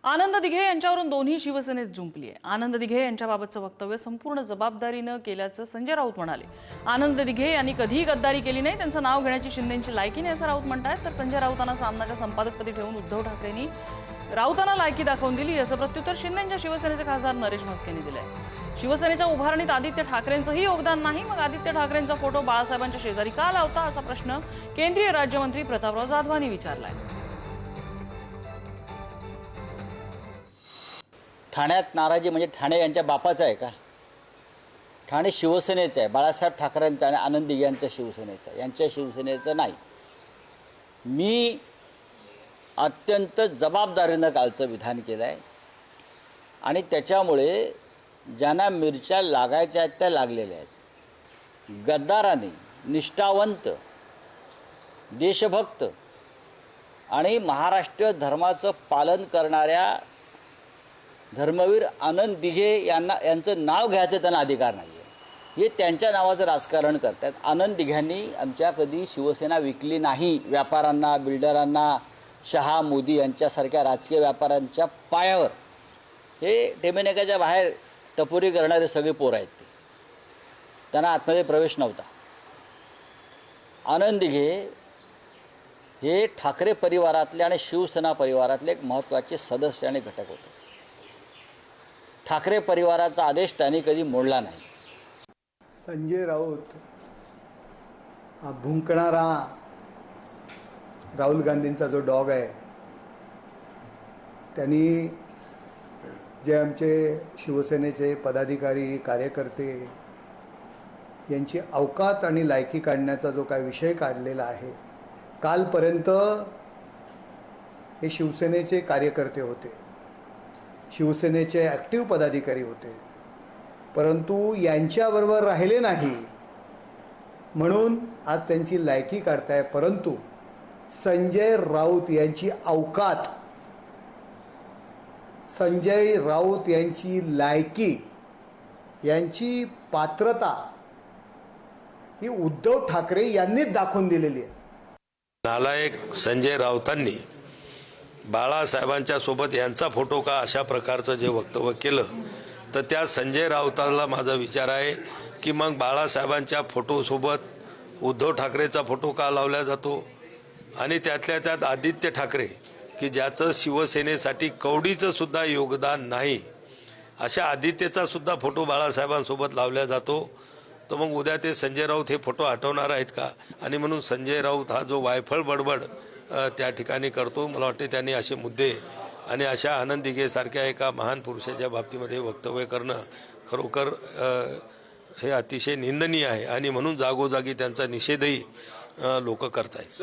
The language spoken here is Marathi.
आनंद दिघे यांच्यावरून दोन्ही शिवसेनेत जुंपली आहे। आनंद दिघे यांच्याबाबतचं वक्तव्य संपूर्ण जबाबदारीनं केल्याचं संजय राऊत म्हणाले। आनंद दिघे यांनी कधीही गद्दारी केली नाही, त्यांचं नाव घेण्याची शिंदेंची लायकी नाही असं राऊत म्हणतात। तर संजय राऊतांना सामनाच्या संपादकपदी ठेवून उद्धव ठाकरेंनी राऊतांना लायकी दाखवून दिली असं प्रत्युत्तर शिंदेंच्या शिवसेनेचे खासदार नरेश म्हस्केंनी दिलंय। शिवसेनेच्या उभारणीत आदित्य ठाकरेंचंही योगदान नाही, मग आदित्य ठाकरेंचा फोटो बाळासाहेबांच्या शेजारी का लावता असा प्रश्न केंद्रीय राज्यमंत्री प्रतापराव जाधवांनी विचारलाय। ठाण्यात नाराजी म्हणजे ठाणे यांच्या बापाचं आहे का? ठाणे शिवसेनेचं आहे, बाळासाहेब ठाकरेंचं आणि आनंद दिघे यांच्या शिवसेनेचं, यांच्या शिवसेनेचं नाही। मी अत्यंत जबाबदारीनं कालचं विधान केलं आहे आणि त्याच्यामुळे ज्यांना मिरच्या लागायच्या आहेत त्या लागलेल्या आहेत। गद्दारांनी, निष्ठावंत, देशभक्त आणि महाराष्ट्र धर्माचं पालन करणाऱ्या धर्मवीर आनंद दिघे यांचं नाव घ्यायचं त्यांना अधिकार नाही आहे। हे त्यांच्या नावाचं राजकारण करतात। आनंद दिघ्यांनी आमच्या कधी शिवसेना विकली नाही। व्यापाऱ्यांना, बिल्डरांना, शहा मोदी यांच्यासारख्या राजकीय व्यापाऱ्यांच्या पायावर हे टेमेनेकाच्या बाहेर टपोरी करणारे सगळे पोर आहेत। त्यांना आतमध्ये प्रवेश नव्हता। आनंद दिघे हे ठाकरे परिवारातले आणि शिवसेना परिवारातले एक महत्त्वाचे सदस्य आणि घटक होते। ठाकरे परिवाराचा आदेश त्यांनी कधी मोडला नाही। संजय राऊत हा भुंकणारा राहुल गांधींचा जो डॉग आहे, त्यांनी जे आमचे शिवसेनेचे पदाधिकारी, कार्यकर्ते यांची अवकात आणि लायकी काढण्याचा जो काय विषय काढलेला आहे, कालपर्यंत हे शिवसेनेचे कार्यकर्ते होते, शिवसेनेचे ॲक्टिव्ह पदाधिकारी होते, परंतु यांच्याबरोबर राहिले नाही म्हणून आज त्यांची लायकी काढताय। परंतु संजय राऊत यांची अवकात, संजय राऊत यांची लायकी, यांची पात्रता ही उद्धव ठाकरे यांनीच दाखवून दिलेली आहे। नालायक संजय राऊतांनी बाळासाहेबांच्या सोबत यांचा फोटो का अशा प्रकारचं जे वक्तव्य केलं, तर त्या संजय राऊताला माझा विचार आहे की मग बाळासाहेबांच्या फोटोसोबत उद्धव ठाकरेचा फोटो का लावला जातो? आणि त्यातल्या त्यात आदित्य ठाकरे की ज्याचं शिवसेनेसाठी कवडीचं सुद्धा योगदान नाही, अशा आदित्यचा सुद्धा फोटो बाळासाहेबांसोबत लावला जातो। तर मग उद्या ते संजय राऊत हे फोटो हटवणार आहेत का? आणि म्हणून संजय राऊत हा जो वायफळ बडबड त्या ठिकाणी करतो, मला वाटते त्यांनी असे मुद्दे आणि अशा आनंद दिघेसारख्या एका महान पुरुषाच्या बाबतीमध्ये वक्तव्य करणं खरोखर हे अतिशय निंदनीय आहे आणि म्हणून जागोजागी त्यांचा निषेधही लोक करत आहेत।